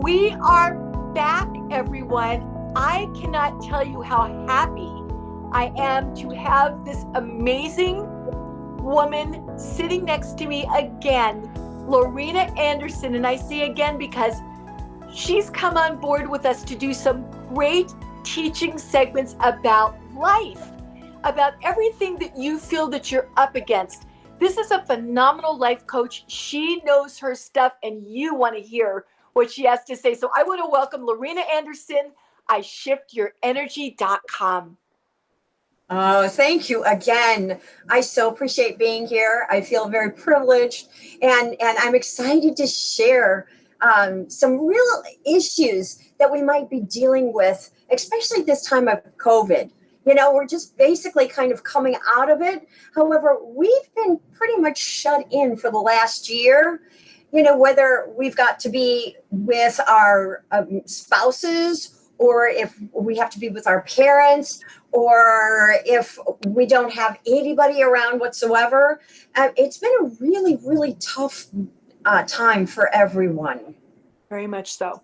We are back, everyone. I cannot tell you how happy I am to have this amazing woman sitting next to me again, LAURINA Anderson. And I say again because she's come on board with us to do some great teaching segments about life, about everything that you feel that you're up against. This is a phenomenal life coach. She knows her stuff, and you want to hear what she has to say. So I want to welcome LAURINA Anderson, IShiftYourEnergy.com. Oh, thank you again. I so appreciate being here. I feel very privileged, and I'm excited to share some real issues that we might be dealing with, especially this time of COVID. You know, we're just basically kind of coming out of it. However, we've been pretty much shut in for the last year. You know, whether we've got to be with our spouses, or if we have to be with our parents, or if we don't have anybody around whatsoever. It's been a really, really tough time for everyone. Very much so.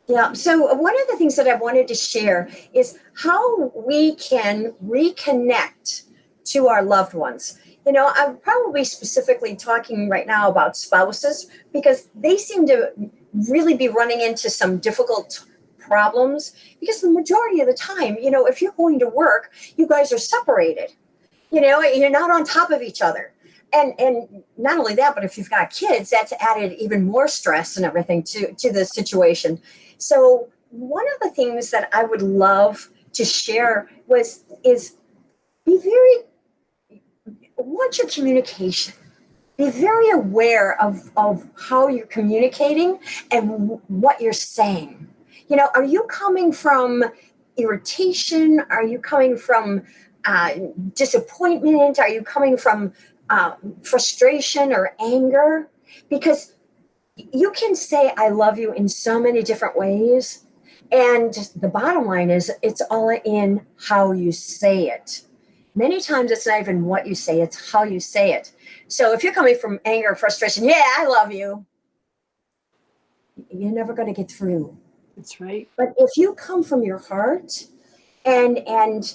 Yeah. So one of the things that I wanted to share is how we can reconnect to our loved ones. You know, I'm probably specifically talking right now about spouses because they seem to really be running into some difficult problems, because the majority of the time, you know, if you're going to work, you guys are separated. You know, you're not on top of each other. And not only that, but if you've got kids, that's added even more stress and everything to the situation. So one of the things that I would love to share is watch your communication. Be very aware of how you're communicating and what you're saying. You know, are you coming from irritation? Are you coming from disappointment? Are you coming from frustration or anger? Because you can say I love you in so many different ways. And the bottom line is it's all in how you say it. Many times it's not even what you say, it's how you say it. So if you're coming from anger or frustration, yeah, I love you, you're never going to get through. That's right. But if you come from your heart and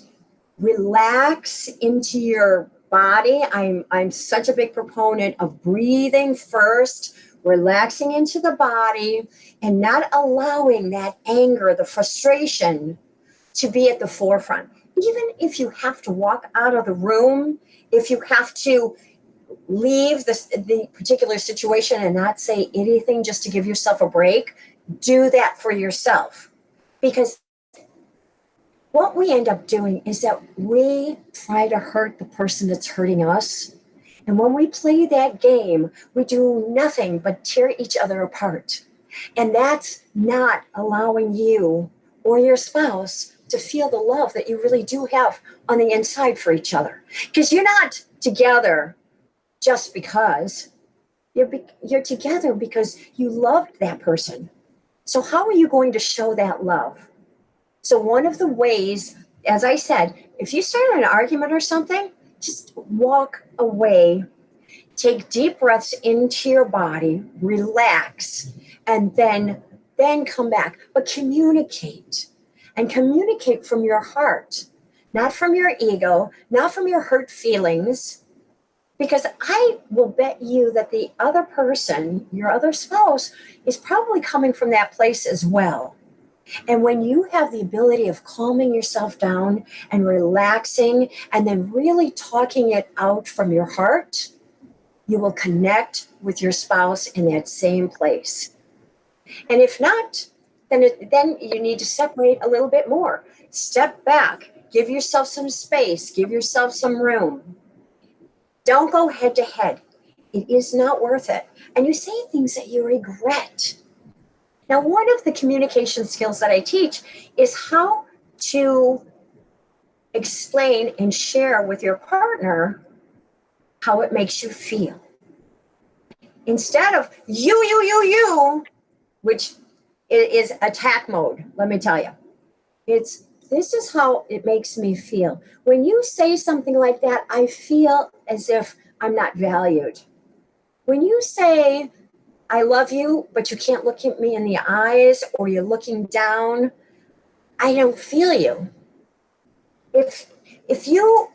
relax into your body, I'm such a big proponent of breathing first, relaxing into the body, and not allowing that anger, the frustration, to be at the forefront. Even if you have to walk out of the room, if you have to leave the particular situation and not say anything just to give yourself a break, do that for yourself. Because what we end up doing is that we try to hurt the person that's hurting us. And when we play that game, we do nothing but tear each other apart. And that's not allowing you or your spouse to feel the love that you really do have on the inside for each other. Because you're not together just because. You're together because you loved that person. So how are you going to show that love? So one of the ways, as I said, if you start an argument or something, just walk away, take deep breaths into your body, relax, and then come back. But communicate, and communicate from your heart, not from your ego, not from your hurt feelings, because I will bet you that the other person, your other spouse, is probably coming from that place as well. And when you have the ability of calming yourself down and relaxing and then really talking it out from your heart, you will connect with your spouse in that same place. And if not, then you need to separate a little bit more. Step back, give yourself some space, give yourself some room. Don't go head to head. It is not worth it. And you say things that you regret. Now, one of the communication skills that I teach is how to explain and share with your partner how it makes you feel. Instead of you, which is attack mode, let me tell you. This is how it makes me feel. When you say something like that, I feel as if I'm not valued. When you say, I love you, but you can't look at me in the eyes, or you're looking down, I don't feel you. If you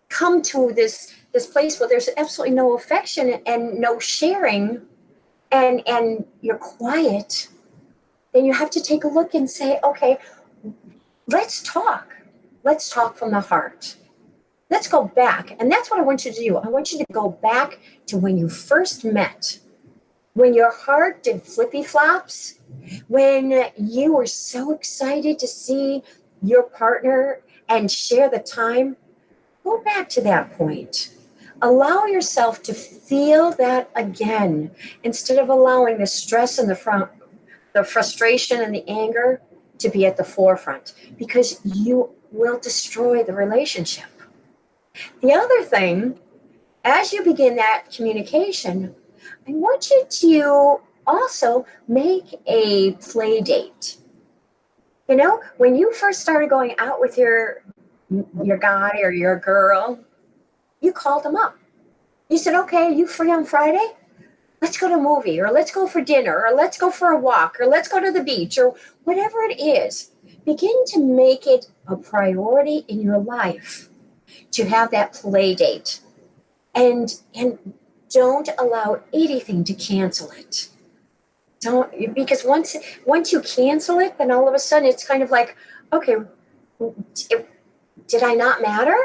come to this place where there's absolutely no affection and no sharing, and you're quiet, then you have to take a look and say, okay, let's talk. Let's talk from the heart. Let's go back. And that's what I want you to do. I want you to go back to when you first met, when your heart did flippy flops, when you were so excited to see your partner and share the time. Go back to that point. Allow yourself to feel that again, instead of allowing the stress and the frustration and the anger to be at the forefront, because you will destroy the relationship. The other thing, as you begin that communication, I want you to also make a play date. You know, when you first started going out with your guy or your girl, you called them up. You said, okay, are you free on Friday? Let's go to a movie, or let's go for dinner, or let's go for a walk, or let's go to the beach, or whatever it is. Begin to make it a priority in your life to have that play date. And don't allow anything to cancel it. Don't, because once you cancel it, then all of a sudden it's kind of like, okay, did I not matter?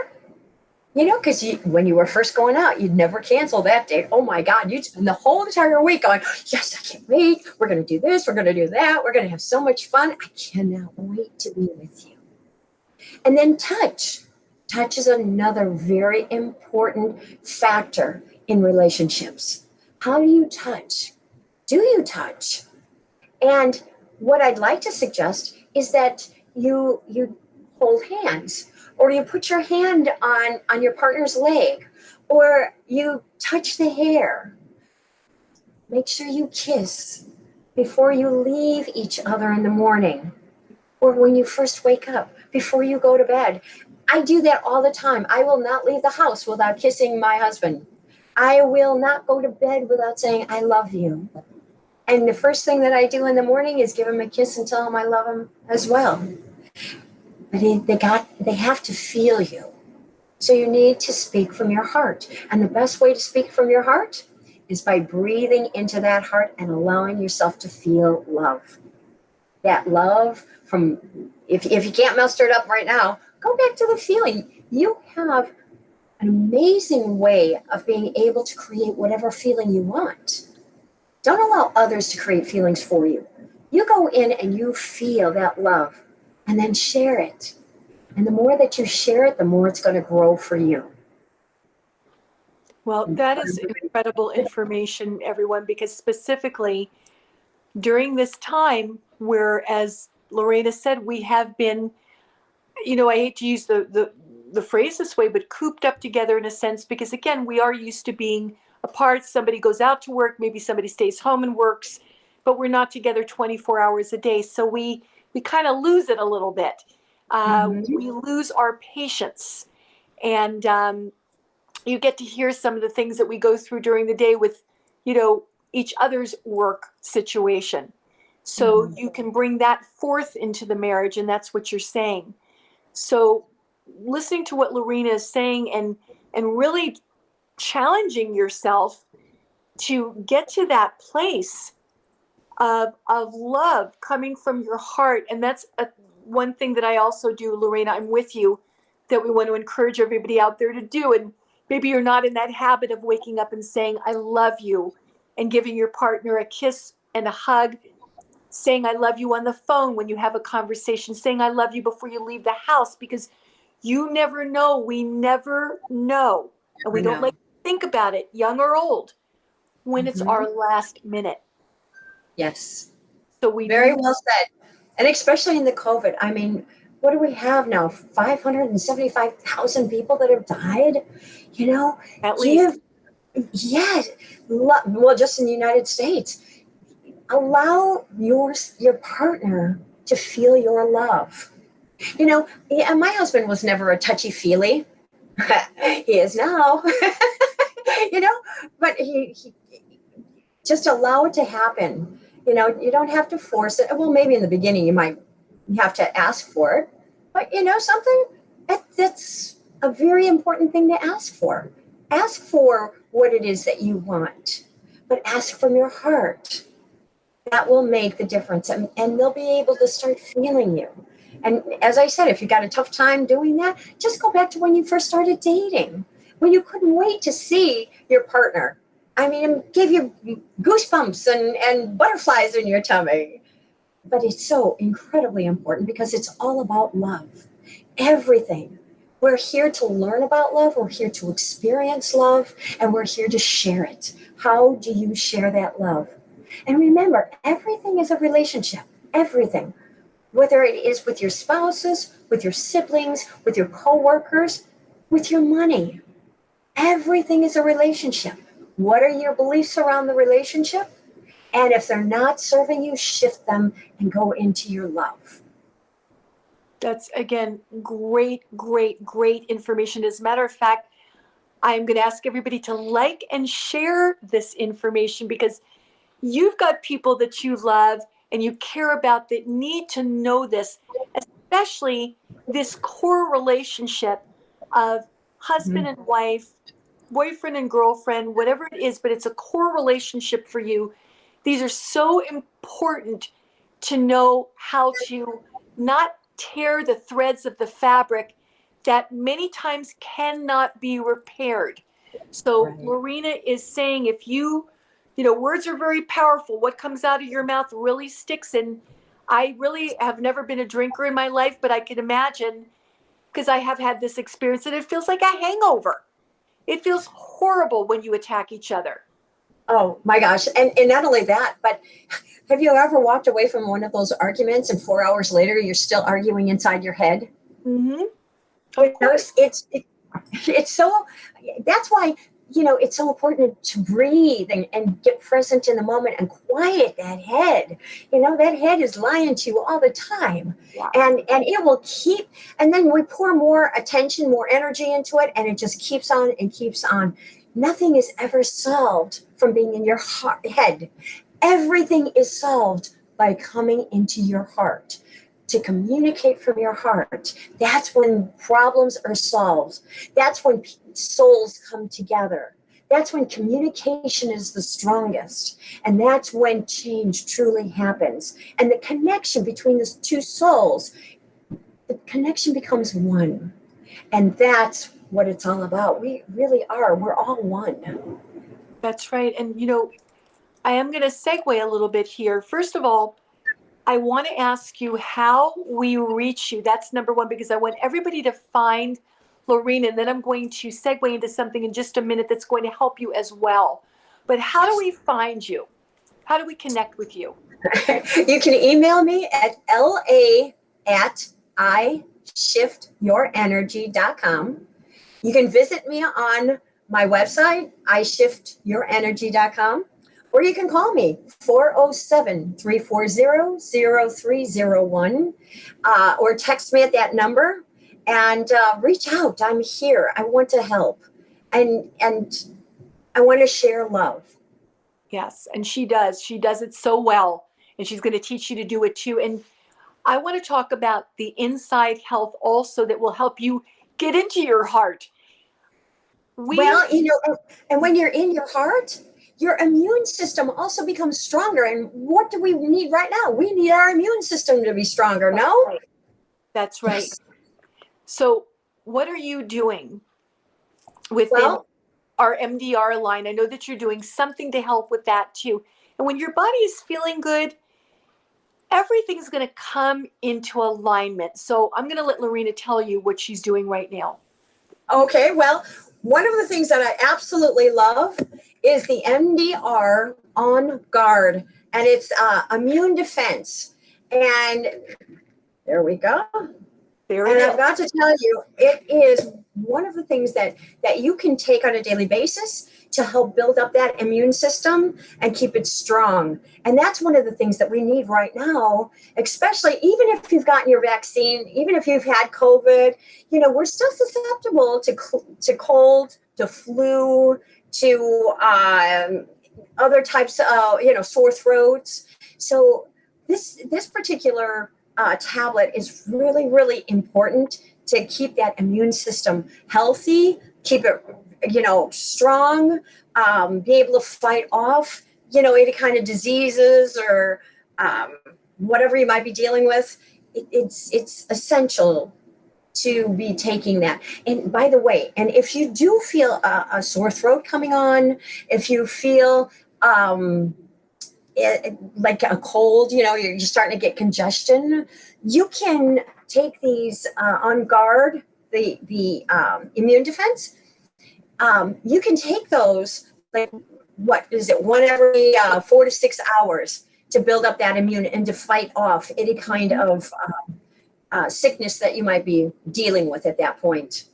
You know, because when you were first going out, you'd never cancel that date. Oh my God, you'd spend the whole entire week going, yes, I can't wait. We're going to do this. We're going to do that. We're going to have so much fun. I cannot wait to be with you. And then touch. Touch is another very important factor in relationships. How do you touch? Do you touch? And what I'd like to suggest is that you hold hands, or you put your hand on your partner's leg, or you touch the hair. Make sure you kiss before you leave each other in the morning, or when you first wake up, before you go to bed. I do that all the time. I will not leave the house without kissing my husband. I will not go to bed without saying, I love you. And the first thing that I do in the morning is give him a kiss and tell him I love him as well. But they have to feel you. So you need to speak from your heart. And the best way to speak from your heart is by breathing into that heart and allowing yourself to feel love. That love from, if you can't muster it up right now, go back to the feeling. You have an amazing way of being able to create whatever feeling you want. Don't allow others to create feelings for you. You go in and you feel that love, and then share it. And the more that you share it, the more it's going to grow for you. Well, that is incredible information, everyone, because specifically during this time where, as Lorena said, we have been, I hate to use the phrase this way, but cooped up together in a sense, because again, we are used to being apart. Somebody goes out to work, maybe somebody stays home and works, but we're not together 24 hours a day. So we kind of lose it a little bit. We lose our patience. And you get to hear some of the things that we go through during the day with, each other's work situation. So you can bring that forth into the marriage, and that's what you're saying. So listening to what Lorena is saying and really challenging yourself to get to that place of love coming from your heart. And that's one thing that I also do, Lorena, I'm with you, that we want to encourage everybody out there to do. And maybe you're not in that habit of waking up and saying, I love you, and giving your partner a kiss and a hug, saying I love you on the phone when you have a conversation, saying I love you before you leave the house, because you never know. We never know. And we don't like to think about it, young or old, when it's our last minute. Yes. So we very well said. And especially in the COVID, I mean, what do we have now? 575,000 people that have died, at least. Yeah. Well, just in the United States, allow your partner to feel your love. My husband was never a touchy-feely. He is now. But he Just allow it to happen. You don't have to force it. Well, maybe in the beginning you might have to ask for it, but something that's a very important thing to ask for. Ask for what it is that you want, but ask from your heart. That will make the difference, and they'll be able to start feeling you. And as I said, if you got a tough time doing that, just go back to when you first started dating, when you couldn't wait to see your partner. I mean, it gave you goosebumps and butterflies in your tummy. But it's so incredibly important because it's all about love. Everything. We're here to learn about love. We're here to experience love, and we're here to share it. How do you share that love? And remember, everything is a relationship. Everything. Whether it is with your spouses, with your siblings, with your coworkers, with your money. Everything is a relationship. What are your beliefs around the relationship? And if they're not serving you, shift them and go into your love. That's, again, great, great, great information. As a matter of fact, I'm going to ask everybody to like and share this information, because you've got people that you love and you care about that need to know this, especially this core relationship of husband and wife, boyfriend and girlfriend, whatever it is, but it's a core relationship for you. These are so important to know how to not tear the threads of the fabric that many times cannot be repaired. So Right. LAURINA is saying, if words are very powerful. What comes out of your mouth really sticks. And I really have never been a drinker in my life, but I can imagine, because I have had this experience, that it feels like a hangover. It feels horrible when you attack each other. Oh my gosh. And not only that, but have you ever walked away from one of those arguments and 4 hours later you're still arguing inside your head? Mm-hmm. Of course. It's so, that's why, it's so important to breathe and get present in the moment and quiet that head. That head is lying to you all the time. Yeah. And it will keep, and then we pour more attention, more energy into it, and it just keeps on and keeps on. Nothing is ever solved from being in your head. Everything is solved by coming into your heart. To communicate from your heart. That's when problems are solved. That's when souls come together. That's when communication is the strongest. And that's when change truly happens. And the connection between the two souls, the connection becomes one. And that's what it's all about. We really are. We're all one. That's right. And, I am going to segue a little bit here. First of all, I want to ask you how we reach you. That's number one, because I want everybody to find LAURINA, and then I'm going to segue into something in just a minute that's going to help you as well. But how do we find you? How do we connect with you? You can email me at la@ishiftyourenergy.com. You can visit me on my website, ishiftyourenergy.com. Or you can call me, 407-340-0301, or text me at that number and reach out. I'm here. I want to help. And I want to share love. Yes, and she does. She does it so well. And she's going to teach you to do it too. And I want to talk about the inside health also that will help you get into your heart. And when you're in your heart, your immune system also becomes stronger. And what do we need right now? We need our immune system to be stronger, no? That's right. Yes. So what are you doing within our MDR line? I know that you're doing something to help with that too. And when your body is feeling good, everything's going to come into alignment. So I'm going to let LAURINA tell you what she's doing right now. Okay, well, one of the things that I absolutely love is the MDR On Guard, and it's immune defense. And there we go. I've got to tell you, it is one of the things that you can take on a daily basis to help build up that immune system and keep it strong. And that's one of the things that we need right now, especially even if you've gotten your vaccine, even if you've had COVID, we're still susceptible to cold, to flu, to other types of, sore throats. So this particular tablet is really, really important to keep that immune system healthy, keep it, strong, be able to fight off, any kind of diseases or whatever you might be dealing with. It's essential to be taking that. And by the way, and if you do feel a sore throat coming on, if you feel like a cold, you're starting to get congestion, you can take these on guard, the immune defense. You can take those, like, what is it, one every 4 to 6 hours to build up that immune and to fight off any kind of sickness that you might be dealing with at that point.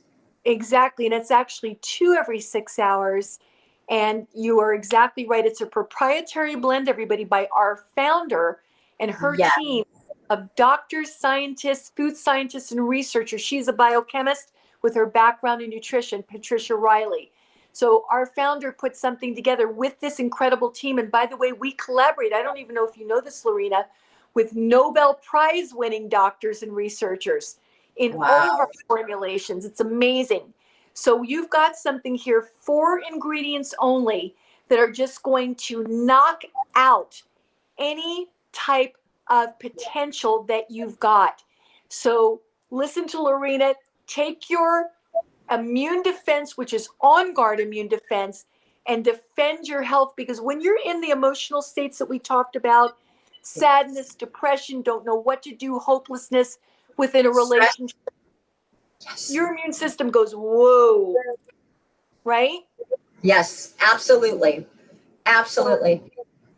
Exactly. And it's actually 2 every 6 hours. And you are exactly right. It's a proprietary blend, everybody, by our founder and her team of doctors, scientists, food scientists, and researchers. She's a biochemist with her background in nutrition, Patricia Riley. So our founder put something together with this incredible team. And by the way, we collaborate. I don't even know if you know this, LAURINA, with Nobel Prize winning doctors and researchers in all of our formulations. It's amazing. So you've got something here, 4 ingredients only, that are just going to knock out any type of potential that you've got. So listen to LAURINA, take your immune defense, which is on guard immune defense, and defend your health. Because when you're in the emotional states that we talked about, sadness, depression, don't know what to do, hopelessness within a relationship, your immune system goes, whoa, right? Yes, absolutely. Absolutely.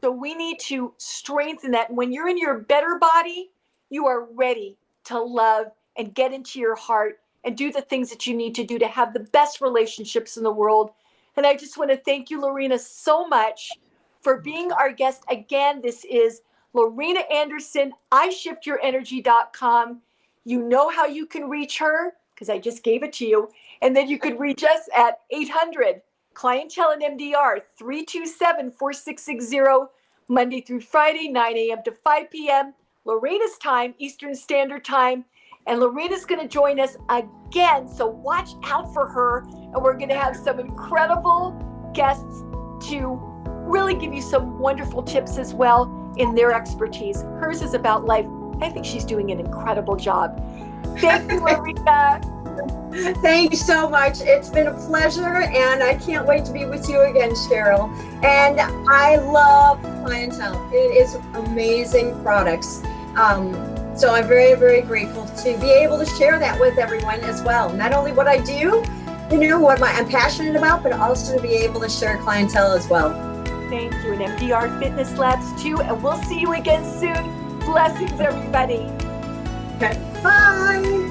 So we need to strengthen that. When you're in your better body, you are ready to love and get into your heart and do the things that you need to do to have the best relationships in the world. And I just want to thank you, LAURINA, so much for being our guest. Again, this is LAURINA Anderson, iShiftYourEnergy.com. You know how you can reach her, because I just gave it to you. And then you could reach us at 800 Clientele and MDR 327-4660, Monday through Friday, 9 a.m. to 5 p.m. LAURINA's time, Eastern Standard Time. And LAURINA's going to join us again, so watch out for her. And we're going to have some incredible guests to really give you some wonderful tips as well in their expertise. Hers is about life. I think she's doing an incredible job. Thank you, LAURINA. Thank you so much. It's been a pleasure, and I can't wait to be with you again, Cheryl. And I love Clientele. It is amazing products. So I'm very, very grateful to be able to share that with everyone as well. Not only what I do, what I'm passionate about, but also to be able to share Clientele as well. Thank you. And MDR Fitness Labs too. And we'll see you again soon. Blessings, everybody. Okay. Bye.